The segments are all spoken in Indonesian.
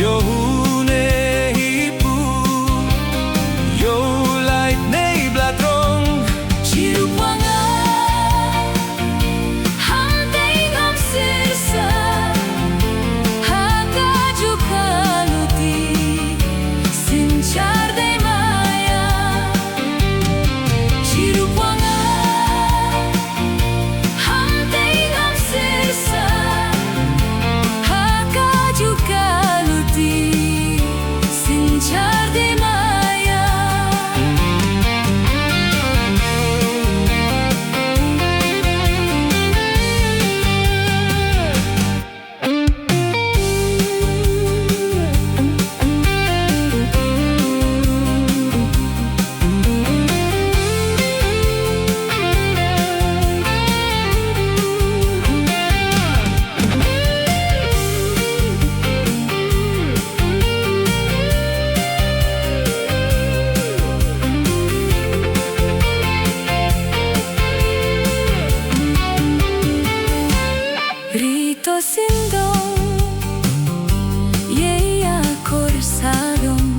Yahune hipu, Yolait nei blatrong, Cirupuanga Hantay ngam sirsa Haka jukaluti Sinchar de maya Cirupuanga Hantay ngam sirsa Haka jukaluti Sinchar de maya Rito sindong Yeya korsadong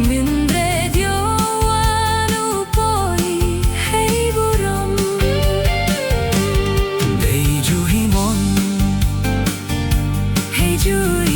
Mindre dioan upoi Hei burom nei juhimon, Hei juri